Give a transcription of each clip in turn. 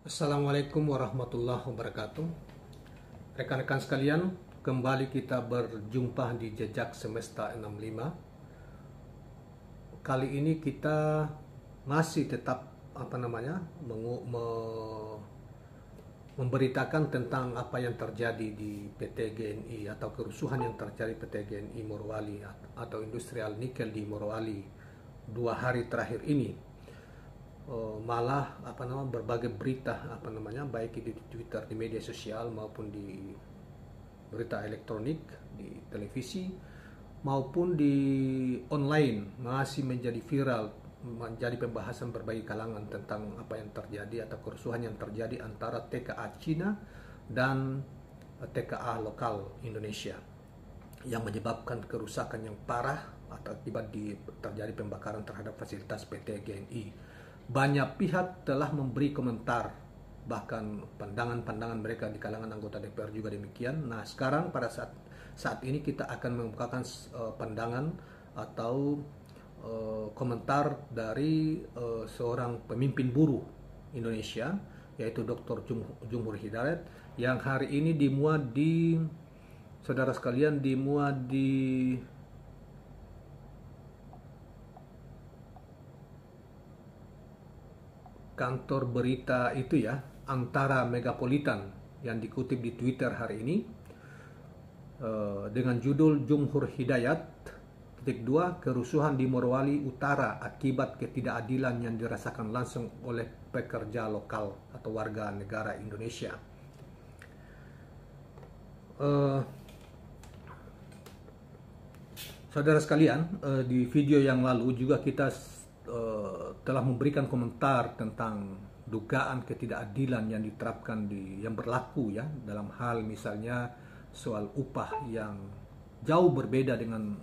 Assalamualaikum warahmatullahi wabarakatuh. Rekan-rekan sekalian, kembali kita berjumpa di Jejak Semesta 65. Kali ini kita masih tetap memberitakan tentang apa yang terjadi di PT GNI atau kerusuhan yang terjadi PT GNI Morowali atau Industrial Nikel di Morowali 2 hari terakhir ini. Malah berbagai berita baik di Twitter, di media sosial maupun di berita elektronik, di televisi maupun di online masih menjadi viral, menjadi pembahasan berbagai kalangan tentang apa yang terjadi atau kerusuhan yang terjadi antara TKA Cina dan TKA lokal Indonesia yang menyebabkan kerusakan yang parah atau akibat terjadi pembakaran terhadap fasilitas PT GNI. Banyak pihak telah memberi komentar, bahkan pandangan-pandangan mereka di kalangan anggota DPR juga demikian. Nah, sekarang pada saat ini kita akan mengemukakan pandangan atau komentar dari seorang pemimpin buruh Indonesia, yaitu Dr. Jumhur Hidayat, yang hari ini dimuat di kantor berita itu ya, Antara Megapolitan, yang dikutip di Twitter hari ini dengan judul Jumhur Hidayat _2 kerusuhan di Morowali Utara akibat ketidakadilan yang dirasakan langsung oleh pekerja lokal atau warga negara Indonesia. Saudara sekalian, di video yang lalu juga kita telah memberikan komentar tentang dugaan ketidakadilan yang diterapkan yang berlaku ya, dalam hal misalnya soal upah yang jauh berbeda dengan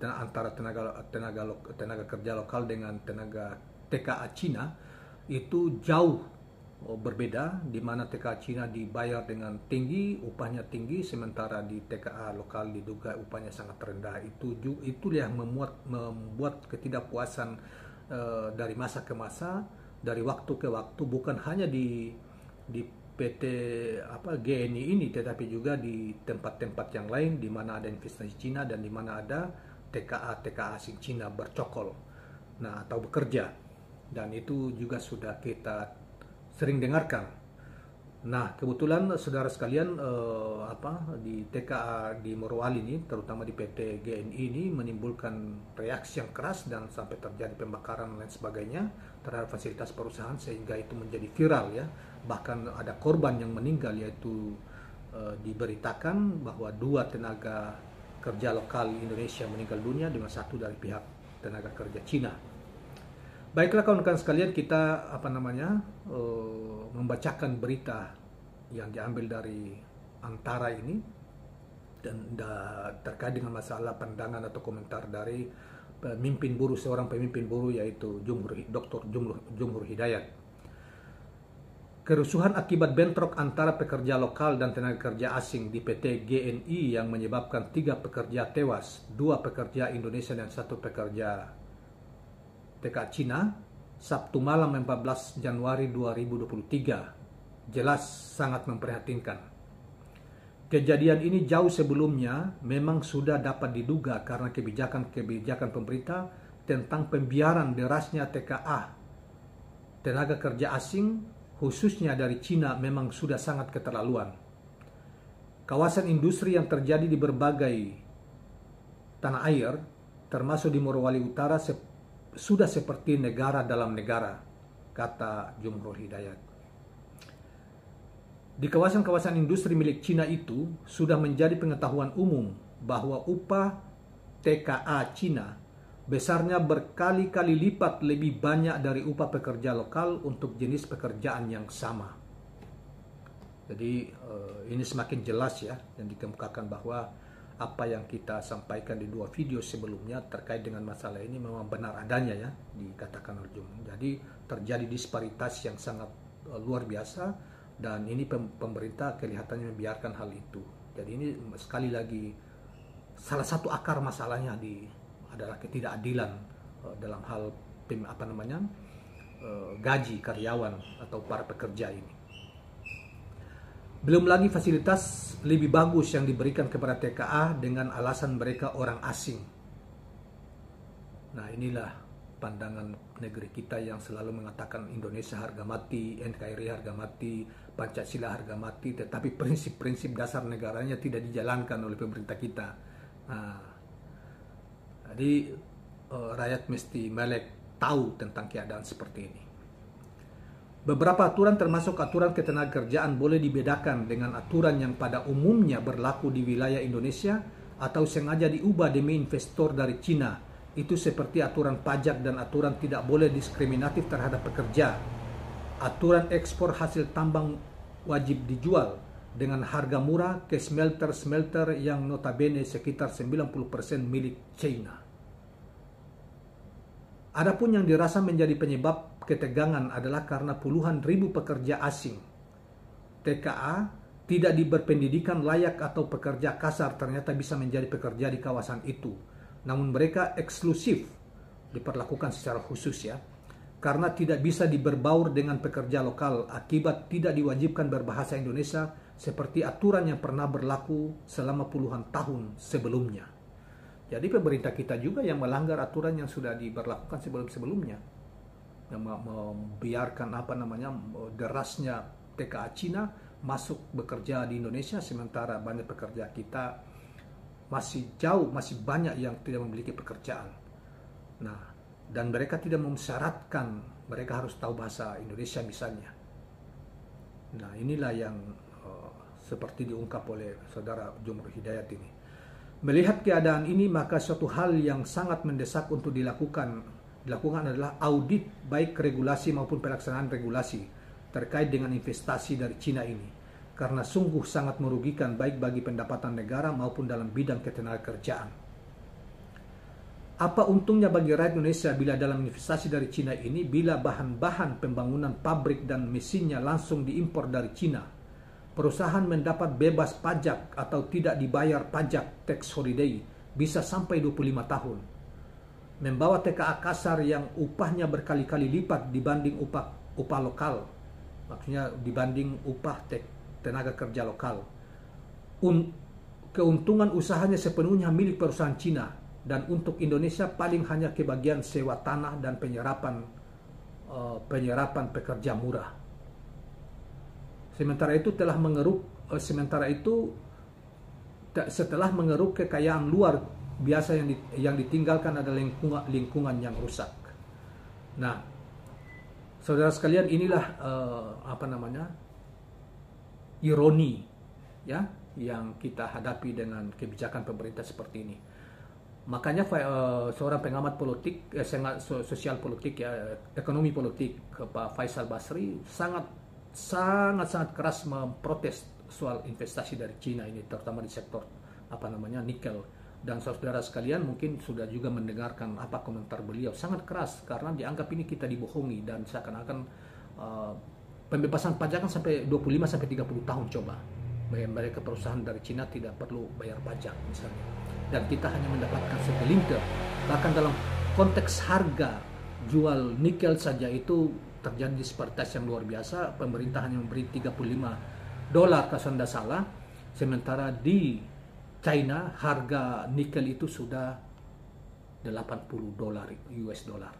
antara tenaga kerja lokal dengan tenaga TKA Cina. Itu jauh berbeda, di mana TKA Cina dibayar dengan tinggi, upahnya tinggi, sementara di TKA lokal diduga upahnya sangat rendah. Itu yang membuat ketidakpuasan dari masa ke masa, dari waktu ke waktu, bukan hanya di PT GNI ini, tetapi juga di tempat-tempat yang lain di mana ada investasi Cina dan di mana ada TKA asing Cina bercokol, atau bekerja, dan itu juga sudah kita sering dengarkan. Nah, kebetulan saudara sekalian, di TKA di Morowali ini, terutama di PT GNI ini, menimbulkan reaksi yang keras dan sampai terjadi pembakaran dan lain sebagainya terhadap fasilitas perusahaan, sehingga itu menjadi viral ya. Bahkan ada korban yang meninggal, yaitu diberitakan bahwa 2 tenaga kerja lokal Indonesia meninggal dunia dengan 1 dari pihak tenaga kerja Cina. Baiklah kawan-kawan sekalian, kita membacakan berita yang diambil dari Antara ini dan terkait dengan masalah pandangan atau komentar dari seorang pemimpin buruh, yaitu Dr. Jumhur Hidayat. Kerusuhan akibat bentrok antara pekerja lokal dan tenaga kerja asing di PT GNI yang menyebabkan 3 pekerja tewas, 2 pekerja Indonesia dan 1 pekerja TKA Cina, Sabtu malam 14 Januari 2023, jelas sangat memprihatinkan. Kejadian ini jauh sebelumnya memang sudah dapat diduga karena kebijakan pemerintah tentang pembiaran derasnya TKA, tenaga kerja asing, khususnya dari Cina, memang sudah sangat keterlaluan. Kawasan industri yang terjadi di berbagai tanah air, termasuk di Morowali Utara, sudah seperti negara dalam negara, kata Jumhur Hidayat. Di kawasan-kawasan industri milik Cina itu sudah menjadi pengetahuan umum bahwa upah TKA Cina besarnya berkali-kali lipat lebih banyak dari upah pekerja lokal untuk jenis pekerjaan yang sama. Jadi ini semakin jelas ya, yang dikemukakan bahwa apa yang kita sampaikan di 2 video sebelumnya terkait dengan masalah ini memang benar adanya ya, dikatakan oleh Jumhur. Jadi terjadi disparitas yang sangat luar biasa, dan ini pemerintah kelihatannya membiarkan hal itu. Jadi ini sekali lagi salah satu akar masalahnya adalah ketidakadilan dalam hal gaji karyawan atau para pekerja ini. Belum lagi fasilitas lebih bagus yang diberikan kepada TKA dengan alasan mereka orang asing. Nah, inilah pandangan negeri kita yang selalu mengatakan Indonesia harga mati, NKRI harga mati, Pancasila harga mati, tetapi prinsip-prinsip dasar negaranya tidak dijalankan oleh pemerintah kita. Nah, jadi rakyat mesti melek tahu tentang keadaan seperti ini. Beberapa aturan termasuk aturan ketenagakerjaan boleh dibedakan dengan aturan yang pada umumnya berlaku di wilayah Indonesia atau sengaja diubah demi investor dari Cina. Itu seperti aturan pajak dan aturan tidak boleh diskriminatif terhadap pekerja. Aturan ekspor hasil tambang wajib dijual dengan harga murah ke smelter-smelter yang notabene sekitar 90% milik China. Adapun yang dirasa menjadi penyebab ketegangan adalah karena puluhan ribu pekerja asing TKA tidak berpendidikan layak atau pekerja kasar ternyata bisa menjadi pekerja di kawasan itu. Namun mereka eksklusif diperlakukan secara khusus ya, karena tidak bisa diberbaur dengan pekerja lokal akibat tidak diwajibkan berbahasa Indonesia seperti aturan yang pernah berlaku selama puluhan tahun sebelumnya. Jadi pemerintah kita juga yang melanggar aturan yang sudah diberlakukan sebelum-sebelumnya, yang membiarkan derasnya TKA Cina masuk bekerja di Indonesia, sementara banyak pekerja kita masih banyak yang tidak memiliki pekerjaan. Nah, dan mereka tidak mensyaratkan mereka harus tahu bahasa Indonesia misalnya. Nah, inilah yang seperti diungkap oleh saudara Jumur Hidayat ini. Melihat keadaan ini, maka suatu hal yang sangat mendesak untuk dilakukan adalah audit baik regulasi maupun pelaksanaan regulasi terkait dengan investasi dari Cina ini, karena sungguh sangat merugikan baik bagi pendapatan negara maupun dalam bidang ketenagakerjaan. Apa untungnya bagi rakyat Indonesia bila dalam investasi dari Cina ini, bila bahan-bahan pembangunan pabrik dan mesinnya langsung diimpor dari Cina, perusahaan mendapat bebas pajak atau tidak dibayar pajak tax holiday bisa sampai 25 tahun. Membawa TKA kasar yang upahnya berkali-kali lipat dibanding upah lokal, maksudnya dibanding upah tenaga kerja lokal. Keuntungan usahanya sepenuhnya milik perusahaan Cina, dan untuk Indonesia paling hanya kebagian sewa tanah dan penyerapan pekerja murah. Sementara itu setelah mengeruk kekayaan luar biasa yang ditinggalkan adalah lingkungan yang rusak. Nah, saudara sekalian, inilah ironi ya yang kita hadapi dengan kebijakan pemerintah seperti ini. Makanya seorang pengamat politik, sosial politik ya, ekonomi politik, Pak Faisal Basri sangat keras memprotes soal investasi dari Cina ini, terutama di sektor nikel. Dan saudara sekalian mungkin sudah juga mendengarkan apa komentar beliau, sangat keras karena dianggap ini kita dibohongi dan seakan-akan pembebasan pajak kan sampai 25 sampai 30 tahun coba. Mereka perusahaan dari Cina tidak perlu bayar pajak misalnya. Dan kita hanya mendapatkan segelintir. Bahkan dalam konteks harga jual nikel saja itu terjadi disparitas yang luar biasa. Pemerintah hanya memberi $35 kalau tidak salah, sementara di China harga nikel itu sudah $80 US dollar.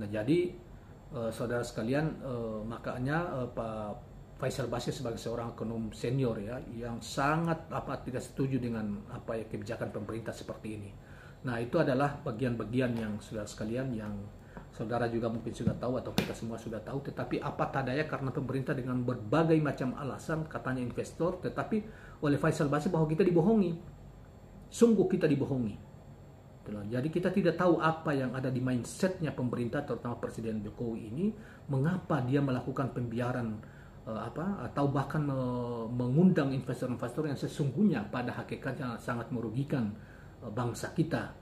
Nah, jadi saudara sekalian, makanya Pak Faisal Basri sebagai seorang ekonom senior ya, yang sangat tidak setuju dengan kebijakan pemerintah seperti ini. Nah, itu adalah bagian-bagian yang saudara sekalian yang saudara juga mungkin sudah tahu atau kita semua sudah tahu, tetapi apa daya karena pemerintah dengan berbagai macam alasan katanya investor, tetapi oleh Faisal Basri bahwa kita dibohongi. Sungguh kita dibohongi. Jadi kita tidak tahu apa yang ada di mindsetnya pemerintah, terutama Presiden Jokowi ini, mengapa dia melakukan pembiaran atau bahkan mengundang investor-investor yang sesungguhnya pada hakikatnya sangat merugikan bangsa kita,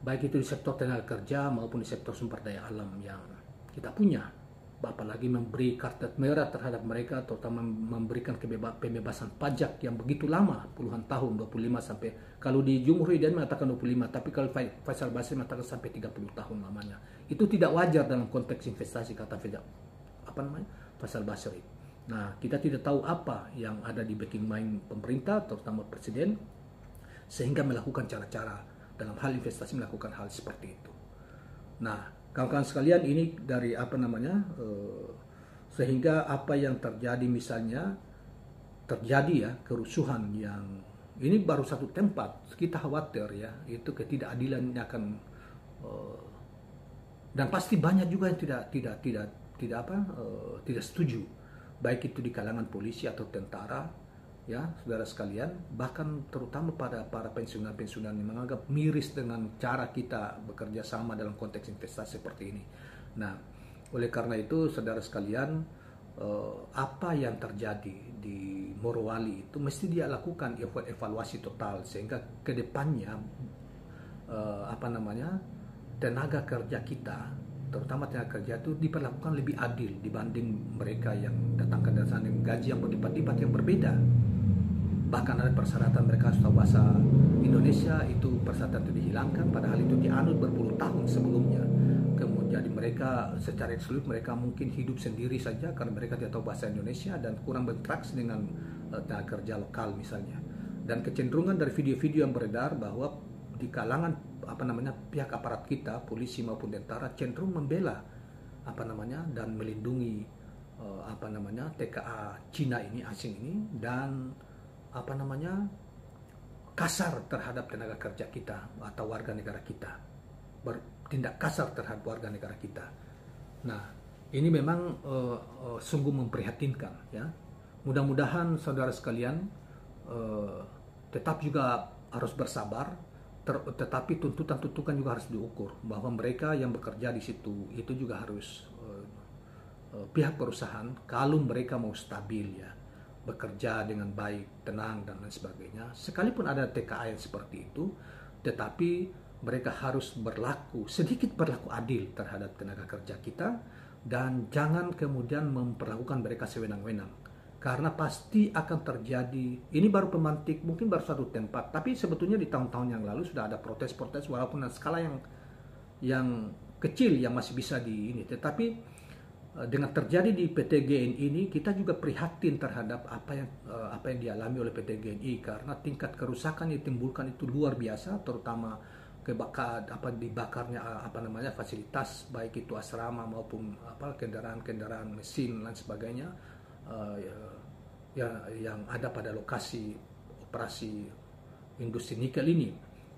baik itu di sektor tenaga kerja maupun di sektor sumber daya alam yang kita punya. apalagi memberi kartu merah terhadap mereka, terutama memberikan pembebasan pajak yang begitu lama, puluhan tahun, 25 sampai, kalau di Jumhur Hidayat mengatakan 25, tapi kalau Faisal Basri mengatakan sampai 30 tahun lamanya. Itu tidak wajar dalam konteks investasi, kata Faisal Basri. Nah, kita tidak tahu apa yang ada di backing mind pemerintah, terutama presiden, sehingga melakukan cara-cara dalam hal investasi melakukan hal seperti itu. Nah, kawan-kawan sekalian, ini dari sehingga apa yang terjadi, misalnya terjadi ya kerusuhan yang ini baru satu tempat, kita khawatir ya itu ketidakadilan akan dan pasti banyak juga yang tidak setuju, baik itu di kalangan polisi atau tentara ya, saudara sekalian, bahkan terutama pada para pensiunan-pensiunan yang menganggap miris dengan cara kita bekerja sama dalam konteks investasi seperti ini. Nah, oleh karena itu, saudara sekalian, apa yang terjadi di Morowali itu mesti dia lakukan evaluasi total, sehingga ke depannya tenaga kerja kita, terutama tenaga kerja itu diperlakukan lebih adil dibanding mereka yang datangkan dari sana dengan gaji yang berlipat-lipat yang berbeda. Bahkan ada persyaratan mereka harus tahu bahasa Indonesia, itu persyaratan itu dihilangkan, padahal itu dianut berpuluh tahun sebelumnya. Kemudian mereka secara eksklusif mereka mungkin hidup sendiri saja karena mereka tidak tahu bahasa Indonesia dan kurang berinteraksi dengan tenaga kerja lokal misalnya. Dan kecenderungan dari video-video yang beredar bahwa di kalangan pihak aparat kita, polisi maupun tentara, cenderung membela dan melindungi TKA Cina ini, asing ini, dan kasar terhadap tenaga kerja kita atau warga negara kita, bertindak kasar terhadap warga negara kita. Nah, ini memang sungguh memprihatinkan ya. Mudah-mudahan saudara sekalian tetap juga harus bersabar, tetapi tuntutan juga harus diukur bahwa mereka yang bekerja di situ itu juga harus pihak perusahaan, kalau mereka mau stabil ya, bekerja dengan baik, tenang dan lain sebagainya, sekalipun ada TKA yang seperti itu, tetapi mereka harus sedikit berlaku adil terhadap tenaga kerja kita, dan jangan kemudian memperlakukan mereka sewenang-wenang, karena pasti akan terjadi. Ini baru pemantik, mungkin baru satu tempat, tapi sebetulnya di tahun-tahun yang lalu sudah ada protes-protes walaupun dengan skala yang kecil yang masih bisa tetapi dengan terjadi di PT GNI ini, kita juga prihatin terhadap apa yang dialami oleh PT GNI, karena tingkat kerusakan yang ditimbulkan itu luar biasa, terutama dibakarnya fasilitas, baik itu asrama maupun kendaraan mesin dan sebagainya yang ada pada lokasi operasi industri nikel ini.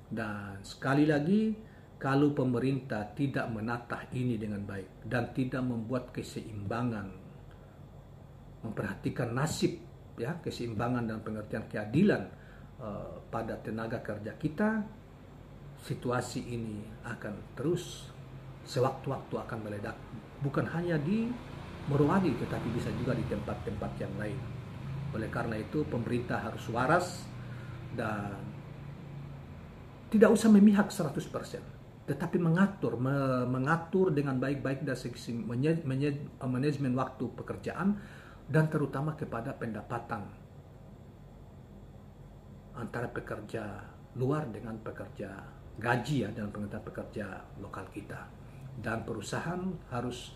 Dan sekali lagi, kalau pemerintah tidak menatah ini dengan baik dan tidak membuat keseimbangan, memperhatikan nasib ya, keseimbangan dan pengertian keadilan pada tenaga kerja kita, situasi ini akan terus sewaktu-waktu akan meledak, bukan hanya di Morowali tetapi bisa juga di tempat-tempat yang lain. Oleh karena itu, pemerintah harus waras dan tidak usah memihak 100%. Tetapi mengatur dengan baik-baik dari segi manajemen waktu pekerjaan, dan terutama kepada pendapatan antara pekerja luar dengan pekerja gaji ya, dengan pengertian pekerja lokal kita. Dan perusahaan harus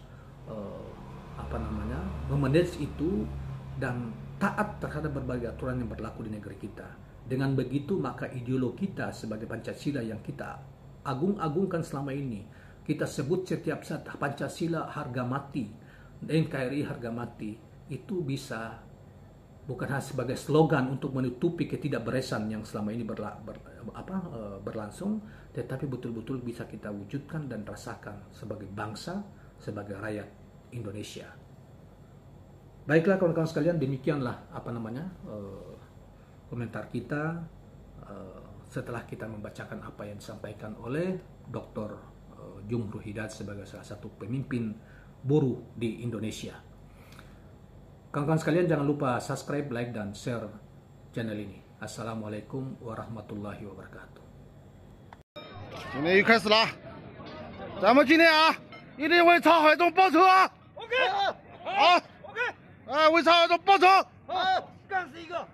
memanage itu dan taat terhadap berbagai aturan yang berlaku di negeri kita. Dengan begitu, maka ideologi kita sebagai Pancasila yang kita agung-agungkan selama ini, kita sebut setiap saat Pancasila harga mati, NKRI harga mati, itu bisa bukan hanya sebagai slogan untuk menutupi ketidakberesan yang selama ini berlangsung, tetapi betul-betul bisa kita wujudkan dan rasakan sebagai bangsa, sebagai rakyat Indonesia. Baiklah kawan-kawan sekalian, demikianlah komentar kita setelah kita membacakan apa yang disampaikan oleh Dr. Jumhur Hidayat sebagai salah satu pemimpin buruh di Indonesia. Kawan-kawan sekalian, jangan lupa subscribe, like, dan share channel ini. Assalamualaikum warahmatullahi wabarakatuh. 今天又开始了，咱们今天一定为曹海东报仇啊！ OK。好，哎，为曹总报仇。好，干死一个。